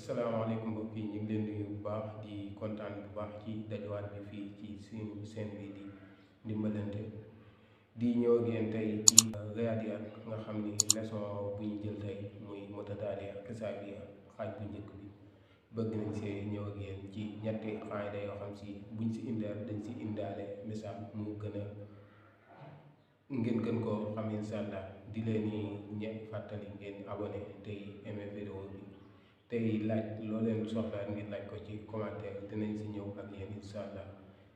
asalaamaaleykum mbokk yi ñu ngi leen di nuyu bu baax di kontaan bu baax ci dajawaat bi fii ci suñu seen bi di dimbalante di ñëw ak yéen tey ci riyaadiyaat nga xam ni leçon bu ñu jël tey muy mutataaliya xisaabiya xaaj bu njëkk bi bëgg nañ see ñëw ak yéen ci ñetti xaayda yoo xam si buñ si indaal dañ si indaale misaal mu gën a ngeen gën koo xam incha allah di leen ni fàttali ngeen abonné tey aimé vidéo bi tey laaj loo leen soxla ngir laaj ko ci commentaire dinañ si ñëw ak yéen incha allah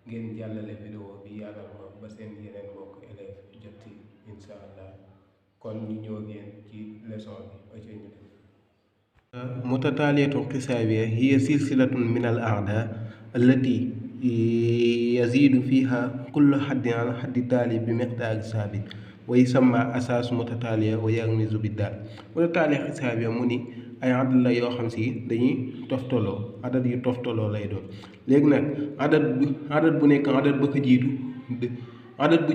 ngeen jàllale vidéo bi yaatal ko ba seen yeneen mbokk élève jot ci incha allah kon ñu ñëw ak yéen ci leçon bi ñu def. متتالية حسابية هي سلسلة من الأعداد التي يزيد فيها كل حد عن حد التالي بمقدار ثابت ويسمى أساس متتالية ويرمز بالدال. متتالية حسابية مني ay adad la yoo xam si dañuy toftaloo adad yu toftaloo lay doon léegi nag adad bu nekk adad ba ko jiitu adad bu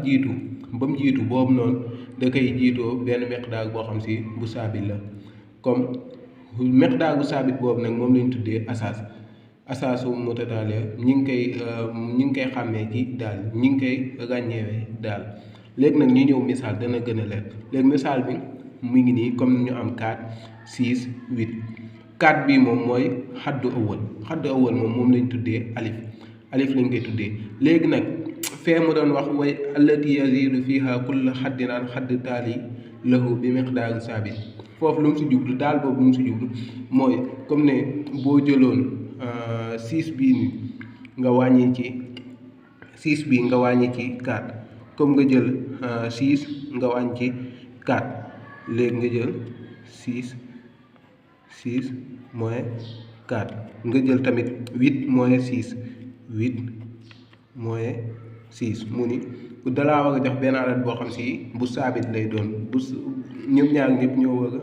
jiitu ba mu jiitu boobu noonu da koy jiitoo benn miqdaar boo xam si bu saabit la comme miqdaar bu saabit boobu nag moom lañ tuddee asaasu mutataaliya ñi ngi koy xàmmee ci daal ñi ngi koy ràññeewee daal. léegi nag ñu ñëw misaal dana gën a leer léegi misaal bi mu ngi nii comme ñu am 4 6 8 4 bii moom mooy xaddu awal moom lañ tuddee alif lañ koy tuddee. léegi nag fee mu doon wax way allati yazidu fiha kulla xaddin an xadd taali lahu bi miqdaar saabit foofu lu mu si jublu daal boobu lu mu si jublu mooy comme ne boo jëloon 6 bii ni nga wàññi ci 6 bii nga wàññi ci 4 comme nga jël 6 nga wàññi ci 4 léegi nga jël 6 moins 4 nga jël tamit 8 moins 6 moins 6 mu ni dalaa war a jox benn adad boo xam si bu saabit lay doon bu ñëpp ñaar ñëpp ñoo war a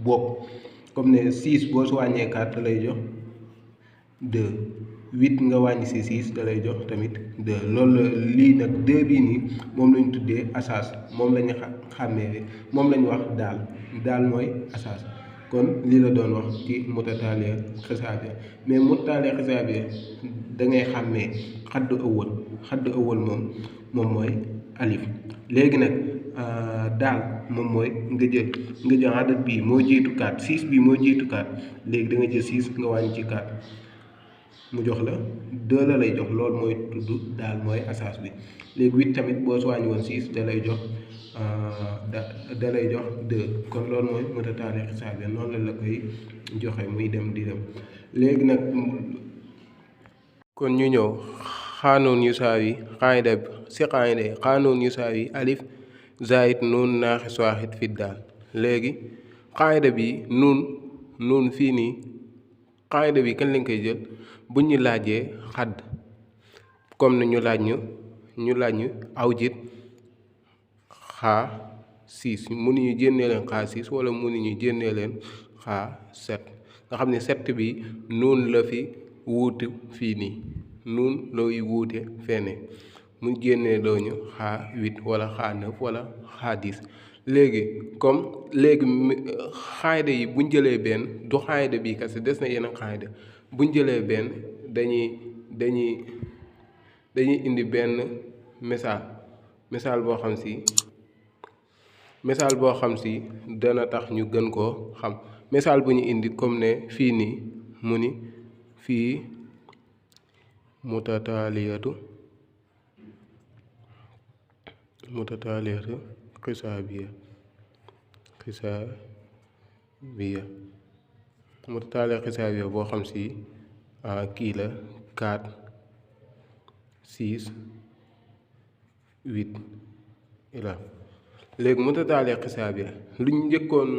bokk comme ne 6 boo si wàññee 4 da lay jox 2 8 nga wàññi si 6 da lay jox tamit 2 loolu lii nag 2 bii nii moom lañ tuddee asaas moom lañu xàmmee moom lañu wax daal mooy asaas. kon lii la doon wax ci mutataaliya xisaabiya mais mutataaliya xisaabiya da ngay xàmmee xaddu awal moom mooy alif. léegi nag daal moom mooy nga jël adat bii moo jiitu 4 6 bii moo jiitu 4 léegi da nga jël 6 nga wàññi ci 4 mu jox la 2 la lay jox loolu mooy tudd daal mooy asaas bi. léegi 8 tamit boo si wàññi woon 6 da lay jox da lay jox 2 kon loolu mooy mutataaliya xisaabiya noonu la koy joxe muy dem di dem. léegi nag kon ñu ñëw xaanoon yusaawi xaayda bi si xaayda yi xaanoon yusaawi alif zaayit nuun naaxis waaxid fi daal. léegi xaayda bi nuun fii nii xaayda bi kan lañ koy jël bu ñu laajee xadd comme ne ñu laaj ñu awjit xaa 6 mënuñu génnee leen xaa 6 wala mënuñu génnee leen xaa 7 nga xam ne 7 bi nuun la fi wuutu fii nii nuun looy wuute fene mu génnee loo ñu xaa 8 wala xaa 9 wala xaa 10. léegi xaayda yi buñ jëlee benn du xaayda bii kese des na yeneen xaayda buñ jëlee benn dañuy indi benn misaal boo xam si dana tax ñu gën koo xam. misaal bu ñu indi comme ne fii nii mu ni fii mutataaliyatu xisaabiya mutataaliya xisaabiya boo xam si kii la 4 6 8 ila léegi mutataaliya xisaabiya lu ñu njëkkoon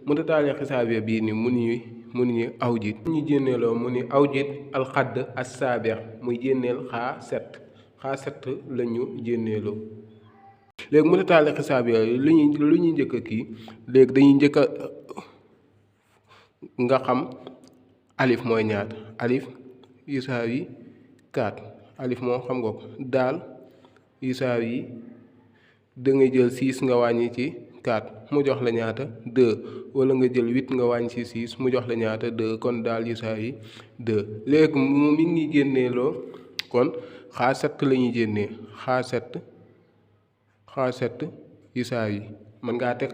mutataaliya xisaabiya bii ni mënuñu awjit ñu génneeloo mu ni awjit alxadd assaabiya muy génneel xaa 7 la ñu génneeloo. léegi mutataaliya xisaabiya lu ñuy njëkk a kii léegi dañuy njëkk a nga xam alif mooy ñaata alif yusaawi 4 alif moom xam nga ko daal yusaawi da ngay jël 6 nga wàññi ci 4 mu jox la ñaata 2 wala nga jël 8 nga wàññi ci 6 mu jox la ñaata 2 kon daal yu saa yi 2 léegi mu mi ngi génnee loo kon xaa 7 la ñuy génnee xaa 7 yu saa yi mën ngaa teg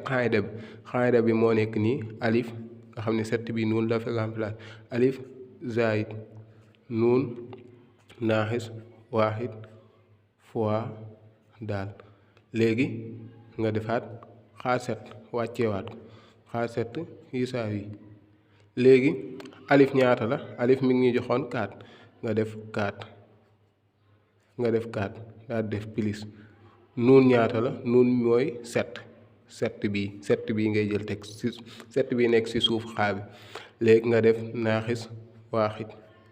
xaayda bi moo nekk nii alif nga xam ne 7 bi nuun la fi remplace alif zaid nuun naaxis waaxid fois daal léegi nga defaat xaa 7 wàcceewaat ko xaa 7 yu saa yi léegi alif ñaata la alif mi ngi joxoon 4 nga def 4 daal def plus nuun ñaata la nuun mooy 7 bii ngay jël teg si 7 bii nekk ci suuf xaa bi léegi nga def naaxis waaxit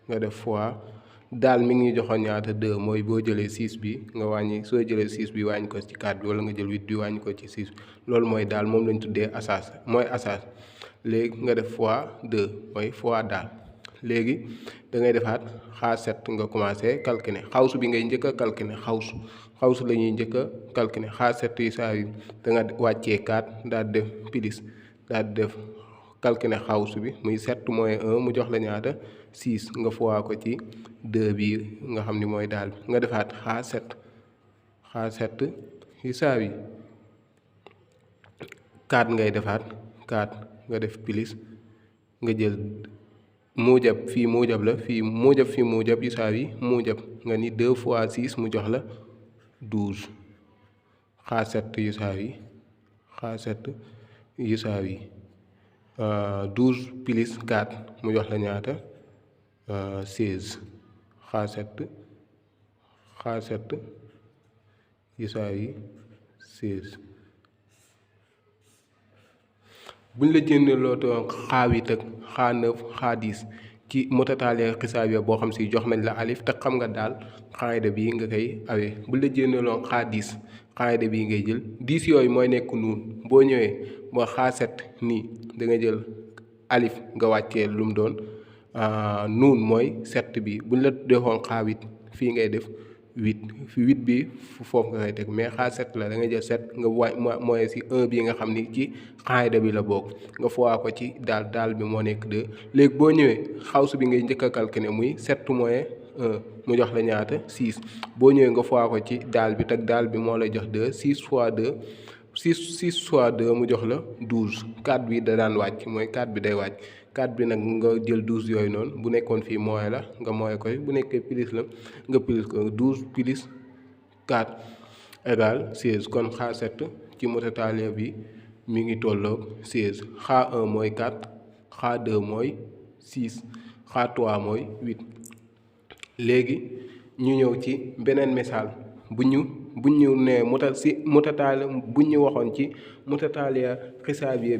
nga def fois daal mi ngi joxoon ñaata 2 mooy boo jëlee 6 bi nga wàññi soo jëlee 6 bi wàññi ko ci 4 bi wala nga jël 8 bi wàññi ko ci 6 bi loolu mooy daal moom lañ tuddee asaas léegi nga def fois 2 mooy fois daal léegi da ngay defaat xaa 7 nga commencé calculer xawsu bi ngay njëkk a calculer xawsu la ñuy njëkk a calculer xaa 7 yi saa yu da nga wàccee 4 daal def plus daal def calculer xawsu bi muy 7 moins 1 mu jox la ñaata 6 nga fois ko ci 2 bi nga xam ni mooy daal bi nga defaat xaa 7 yi saa yi 4 ngay defaat 4 nga def plus nga jël muujab fii muujab la fii muujab yu saa yi muujab nga ni 2 fois 6 mu jox la 12 xaa 7 yu saa yi 12 plus 4 mu jox la ñaata 16 xaa 7 yu saa yi 16 buñ la jëndee loo xaa 8 ak xaa 9 xaa 10 ci mutataaliya xisaabiya boo xam si jox nañ la alif te xam nga daal xaayda bii nga koy awee buñ la jëndee loo xaa 10 xaayda bii ngay jël 10 yooyu mooy nekk nuun boo ñëwee ba xaa 7 nii da nga jël alif nga wàccee lu mu doon nuun mooy 7 bi buñ la defoon xaa 8 fii ngay def 8 bi foofu nga koy teg mais xaa 7 la da nga jël 7 nga mooy si 1 bi nga xam ni ci xaayda bi la bokk nga fois ko ci daal bi moo nekk 2 léegi boo ñëwee xawsu bi ngay njëkk a calculer muy 7 moins 1 mu jox la ñaata 6 boo ñëwee nga fois ko ci daal bi teg daal bi moo lay jox 2 6 fois 2 6 fois 2 mu jox la 12 4 bi da daan wàcc mooy 4 bi day wàcc 4 bi nag nga jël 12 yooyu noonu bu nekkoon fii mooy la nga mooy koy bu nekkee plus la nga plus ko 12 plus 4 égale 16 kon xaa 7 ci mutataaliya bi mi ngi tolloog 16 xaa 1 mooy 4 xaa 2 mooy 6 xaa 3 mooy 8 léegi ñu ñëw ci beneen misaal bu ñu nee mutataaliya bu ñu waxoon ci mutataaliya xisaabiya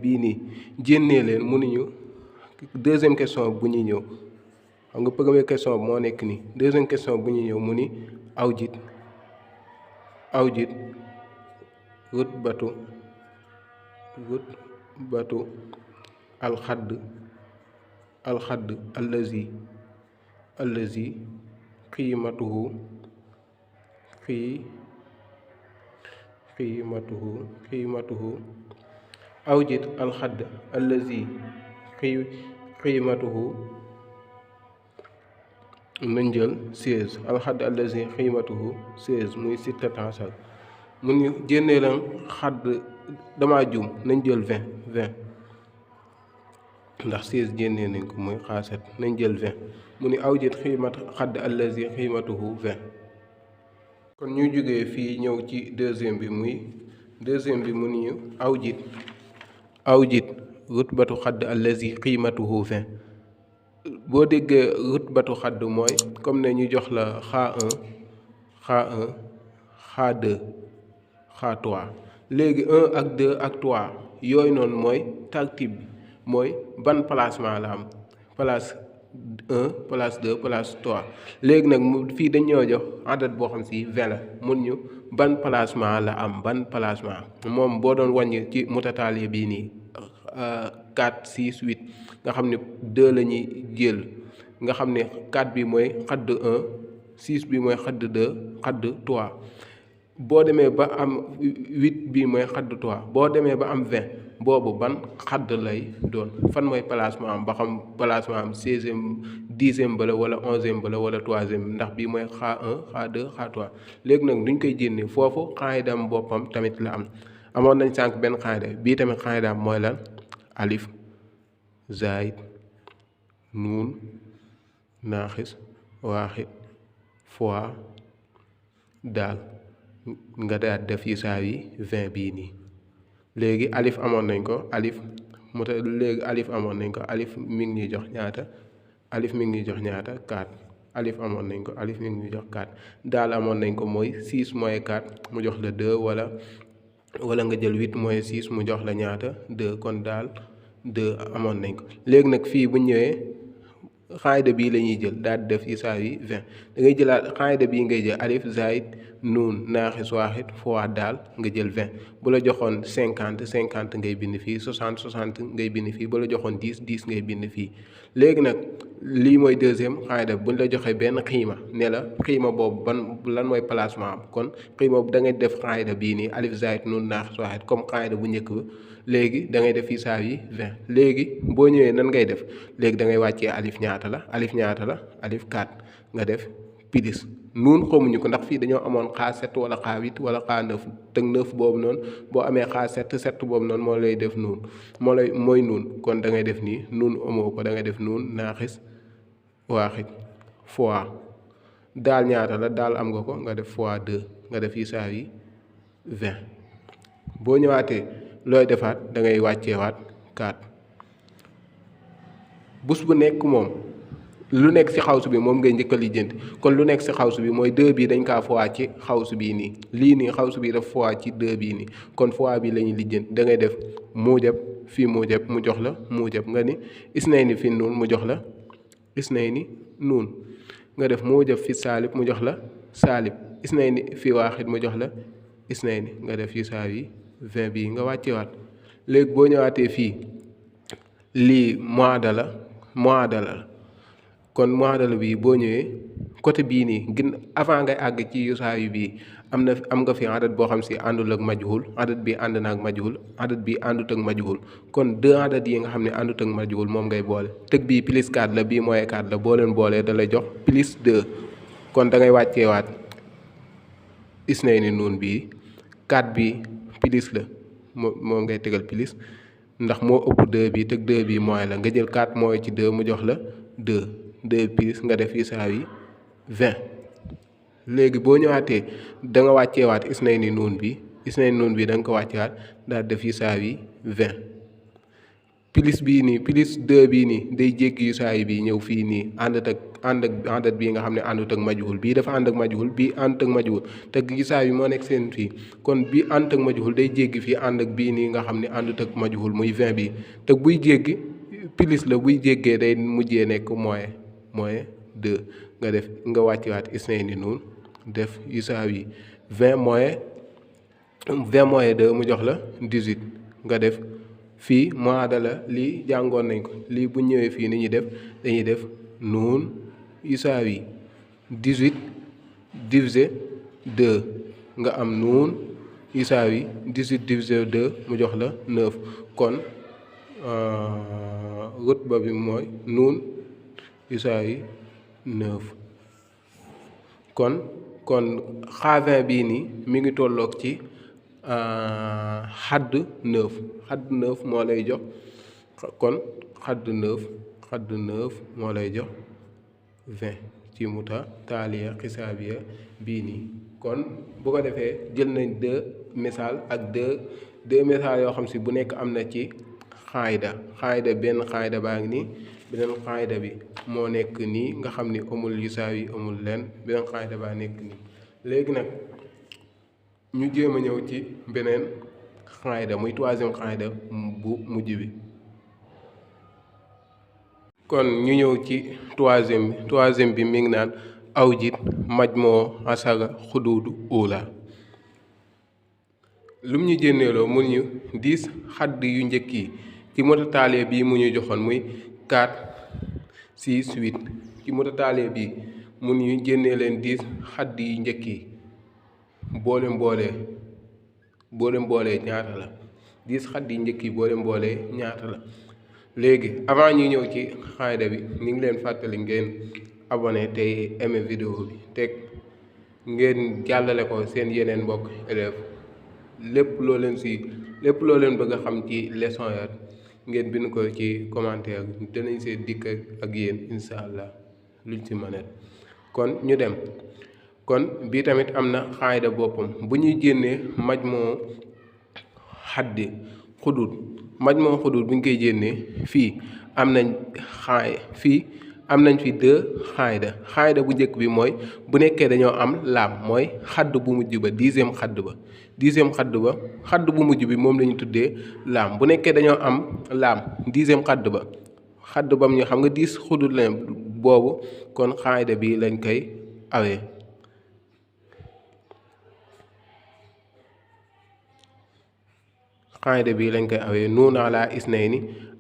bii nii jénnee leen mënuñu deuxième question bu ñuy ñëw xam nga première question moo nekk nii deuxième question bu ñuy ñëw mu ni awjit rutbatu alxadd allazi qiimatuhu awjit alxadd allazi qiimatuhu nañ jël 16 alxadd allazi qiimatuhu 16 muy 16 mu ni jénnee lan xadd dama juum nañ jël 20 ndax 16 jénnee nañ ko muy xaa 7 nañ jël 20 mu ni awjit xiimat xadd allazi qiimatuhu 20 kon ñu jógee fii ñëw ci deuxième bi mu ni awjit rutbatu xadd allazi qiimatuhu 20 boo déggee rutbatu xadd mooy comme ne ñu jox la xaa 1 xaa 2 xaa 3 léegi 1 ak 2 ak 3 yooyu noonu mooy tartib bi mooy ban placement la am place 1 place 2 place 3 léegi nag fii dañoo jox adat boo xam si 20 la mun ñu ban placement la am ban placement moom boo doon wàññi ci mutataaliya bii nii 4 6 8 nga xam ne 2 la ñuy jël nga xam ne 4 bi mooy xadd 1 6 bi mooy xadd 2 xadd 3 boo demee ba am 8 bii mooy xadd 3 boo demee ba am 20 boobu ban xadd lay doon fan mooy placement am ba xam placement am 16e 10e bala wala 11e bala wala 3e ndax bii mooy xaa 1 xaa 2 xaa 3 léegi nag duñ koy génnee foofu xaayidam boppam tamit la am amoon nañ sànq benn xaayida bii tamit xaayidaam mooy lan alif zaid nuun naaxis waaxid fois daal nga daal def yisaawi 20 bii nii léegi alif amoon nañ ko alif léegi alif amoon nañ ko alif mi ngi ñuy jox ñaata alif mi ngi ñuy jox ñaata 4 alif amoon nañ ko alif mi ngi ñuy jox 4 daal amoon nañ ko mooy 6 moins 4 mu jox la 2 wala nga jël 8 moins 6 mu jox la ñaata 2 kon daal 2 amoon nañ ko léegi nag fii bu ñëwee xaayida bii la ñuy jël daal di def yisaawi 20 da ngay jëlaat xaayida bii ngay jël alif zaid nuun naaxis waaxid fois daal nga jël 20 bu la joxoon 50 50 ngay bind fii 60 60 ngay bind fii bu la joxoon 10 10 ngay bind fii léegi nag lii mooy deuxième xaayida buñ la joxee benn xiima ne la xiima boobu lan mooy placement am kon xiima da ngay def xaayida bii nii alif zaid nuun naaxis waaxid comme xaayida bu njëkk ba léegi da ngay def yisaawi 20 léegi boo ñëwee nan ngay def léegi da ngay wàccee alif ñaata la alif 4 nga def pilis nuun xamuñu ko ndax fii dañoo amoon xaa 7 wala xaa 8 wala xaa 9 te 9 boobu noonu boo amee xaa 7 7 boobu noonu moo lay def nuun mooy nuun kon da ngay def nii nuun amoo ko da ngay def nuun naaxis waaxid fois daal ñaata la daal am nga ko nga def fois 2 nga def yisaawi 20 boo ñëwaatee looy defaat da ngay wàcceewaat 4 bus bu nekk moom lu nekk ci xawsu bi moom ngay njëkk a lijjanti kon lu nekk ci xawsu bi mooy 2 bii dañ kaa fois ci xawsu bii nii lii nii xawsu bi daf fois ci 2 bii nii kon fois bi la ñuy lijjanti da ngay def muujab fii muujab mu jox la muujab nga ni isnayni fi nuun mu jox la isnayni nuun nga def muujab fi saalib mu jox la saalib isnayni fi waaxid mu jox la isnayni nga def yisaawi 20 bii nga wàccewaat léegi boo ñëwaatee fii lii muadala la kon muadala bii boo ñëwee côté bii nii avant ngay àgg ci yisaawi bii am nga fi adat boo xam si àndul ak majhul adat bi ànd na ak majhul adat bi àndut ak majhul kon 2 adat yi nga xam ne àndut ak majhul moom ngay boole tëg bii plus 4 la bii mooy 4 la boo leen boolee da lay jox plus 2 kon da ngay wàcceewaat isnayni nuun bii 4 bi plus la moom ngay tegal plus ndax moo ëpp 2 bi teg 2 bi mooy la nga jël 4 mooy ci 2 mu jox la 2 plus nga def yisaawi 20 léegi boo ñëwaatee da nga wàcceewaat isnayni nuun bi da nga ko wàcceewaat daal def yisaawi 20 plus bii nii plus 2 bii nii day jéggi yisaawi bi ñëw fii nii ànd ak adat bii nga xam ne àndut ak majhul bii dafa ànd ak majhul bii àndut ak majhul te yisaawi moo nekk seen fii kon bii àndut ak majhul day jéggi fii ànd ak bii nii nga xam ne àndut ak majhul muy 20 bi te buy jéggi plus la buy jéggee day mujjee nekk mooy 2 nga wàccewaat isnayni nuun def yisaawi 20 moins 2 mu jox la 18 nga def fii muadala lii jàngoon nañ ko lii bu ñëwee fii ni ñuy def dañuy def nuun yisaawi 18 divisé 2 nga am nuun yisaawi 18 divisé 2 mu jox la 9 kon rutba bi mooy nuun yisaawi 9 kon xaa 20 bii nii mi ngi tolloog ci xadd 9 moo lay jox kon xadd 9 moo lay jox 20 ci mutataaliya xisaabiya bii nii kon bu ko defee jël nañ 2 misaal ak 2 misaal yoo xam si bu nekk am na ci xaayida benn xaayida baa ngi nii beneen xaayida bi moo nekk nii nga xam ni amul yisaawi amul leen beneen xaayida baa nekk nii léegi nag ñu jéem a ñëw ci beneen xaayida muy 3e xaayida bu mujj bi kon ñu ñëw ci 3e bi mi ngi naan awjit majmoo asara xuduudu ula lum ñu jénneeloo mun ñu 10 xadd yu njëkk yi ci mutataaliya bii mu ñu joxoon muy 4 6 8 ci mutataaliya bii mun ñu jénnee leen 10 xadd yu njëkk yi boo leen boolee ñaata la 10 xadd yi njëkk yi boo leen boolee ñaata la. léegi avant ñuy ñëw ci xaayda bi ñu ngi leen fàttali ngeen abonné tey aimé vidéo bi teg ngeen jàllale ko seen yeneen mbokk élèves lépp loo leen bëgg a xam ci leçon ya ngeen bind ko ci commentaire danañ see dikk ak yéen incha allah luñ ci mën a kon ñu dem. kon bii tamit am na xaayda boppam bu ñuy génnee majmoo xaddi xudud bu ñu koy génnee fii am nañ fi 2 xaayda bu njëkk bi mooy bu nekkee dañoo am laam mooy xadd bu mujj ba 10e xadd bu mujj bi moom la ñu tuddee laam. bu nekkee dañoo am laam 10e xadd bam ñu xam nga 10 xudud la boobu kon xaayda bi lañ koy awee. xaayda bi lañ koy awee nuun ala isnayni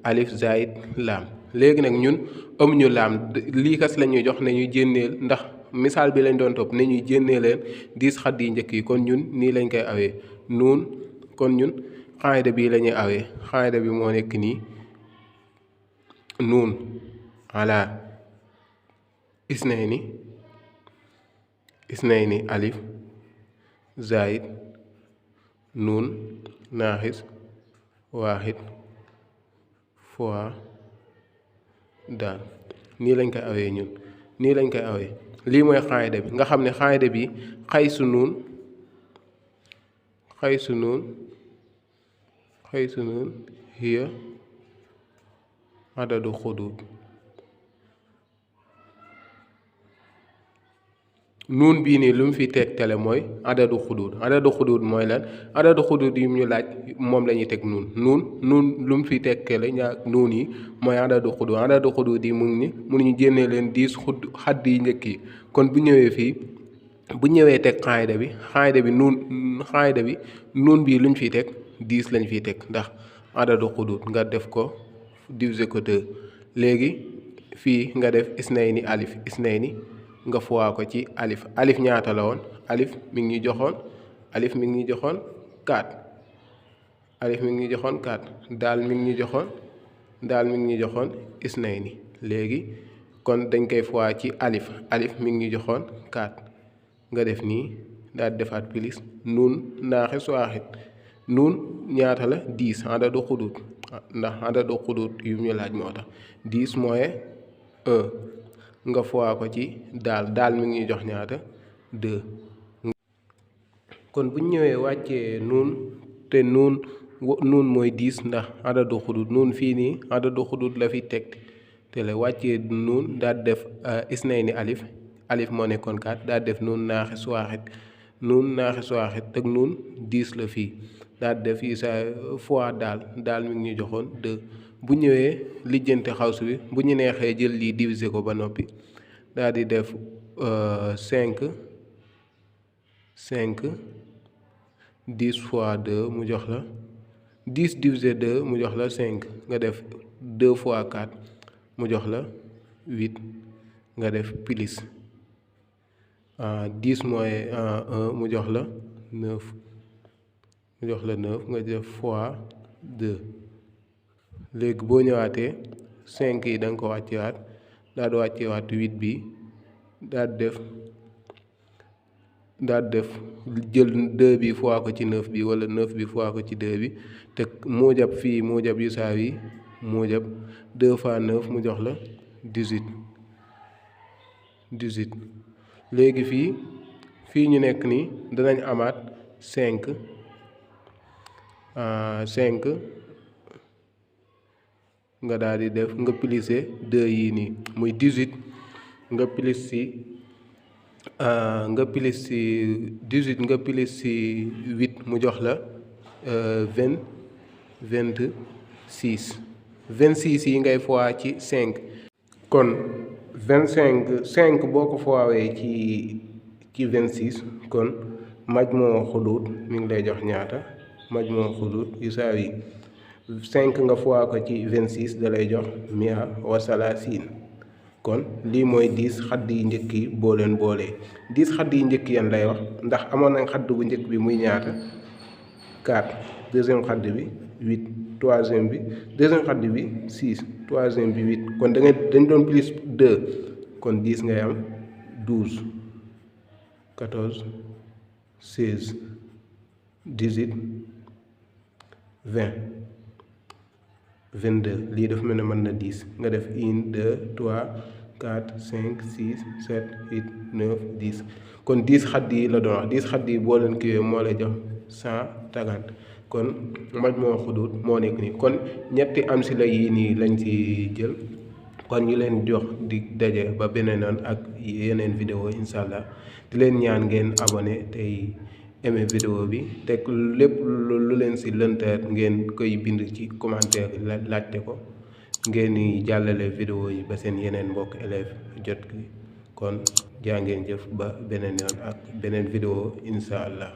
alif zaid laam. léegi nag ñun amuñu laam lii kas la ñuy jox ne ñuy jénneel ndax misaal bi lañ doon topp ne ñuy jénnee leen 10 xadd yi njëkk yi kon ñun nii lañ koy awee nuun. kon ñun xaayda bi la ñuy awee xaayda bi moo nekk nii nuun ala isnayni alif zaid nuun naaxis waaxid fois daal. nii lañ koy awee ñun nii lañ koy awee lii mooy xaayda bi nga xam ne xaayda bi xaysu nuun hiya adadu xudud. nuun bii nii lu mu fi tegtale mooy adadu xudud mooy lan adadu xudud yi ñu laaj moom la ñuy teg nuun lu mu fi tegtale nuun yi mooy adadu xudud yi mënuñu jénnee leen 10 xadd yi njëkk yi. kon bu ñëwee teg xaayda bi nuun bii lu ñu fiy teg 10 lañ fiy teg ndax adadu xudud nga def ko diviser ko 2. léegi fii nga def isnayni nga fois ko ci alif ñaata la woon alif mi ngi ñu joxoon 4 daal mi ngi ñu joxoon isnayni. léegi kon dañ koy fois ci alif mi ngi ñu joxoon 4 nga def nii daal defaat pilis nuun naaxis waaxid nuun ñaata la 10 adadu xudud ndax adadu xudud yu ñu laaj moo tax 10 moins 1 nga fois ko ci daal mi ngi jox ñaata 2. kon bu ñu ñëwee wàccee nuun te nuun mooy 10 ndax adadu xudud nuun fii nii adadu xudud la fi teg te la wàccee nuun daal def isnayni alif moo nekkoon 4 daal def nuun naaxis waaxid teg nuun 10 la fii daal def fii sa fois daal mi ngi joxoon 2. bu ñëwee lijjante xawsu bi bu ñu neexee jël lii diviser ko ba noppi daal di def 5 10 fois 2 mu jox la 10 divisé 2 mu jox la 5 nga def 2 fois 4 mu jox la 8 nga def plus 10 moins 1 mu jox la 9 nga def fois 2. léegi boo ñëwaatee 5 yi da nga ko wàccewaat daal di wàccewaat 8 bi daal def jël 2 bi fois ko ci 9 bi wala 9 bi fois ko ci 2 bi te muujab fii muujab yu saa yi muujab 2 fois 9 mu jox la 18 léegi fii ñu nekk nii danañ amaat 5 nga daal di def nga plisser 2 yii nii muy 18 nga plus si 8 mu jox la 26 yi ngay fois ci 5 kon 5 boo ko foowee ci 26 kon majmoo xudud mi ngi lay jox ñaata majmoo xudud yu saa yi 5 nga fois ko ci 26 da lay jox 130 kon lii mooy 10 xadd yi njëkk yi boo leen boolee 10 xadd yi njëkk yan lay wax ndax amoon nañ xadd bu njëkk bi muy ñaata 4 deuxième xadd bi 8 troisième bi deuxième xadd bi 6 troisième bi 8 kon dañ doon plus 2 kon 10 ngay am 12 14 16 18 20 22 lii dafa mel ne mën na 10 nga def 1 2 3 4 5 6 7 8 9 10 kon 10 xadd yi la doon wax 10 xadd yi boo leen kiiwee moo lay jox 150 kon maj moo xudut moo nekk nii kon ñetti am si la yii nii lañ ci jël kon ñu leen jox di daje ba beneen yoon ak yeneen vidéo incha allah di leen ñaan ngeen abonné tey aimé vidéo bi te lépp lu leen si lënteer ngeen koy bind ci commentaire yi laajte ko ngeen di jàllale vidéo yi ba seen yeneen mbokk élève jot ki kon jaa ngeen jëf ba beneen yoon ak beneen vidéo incha allah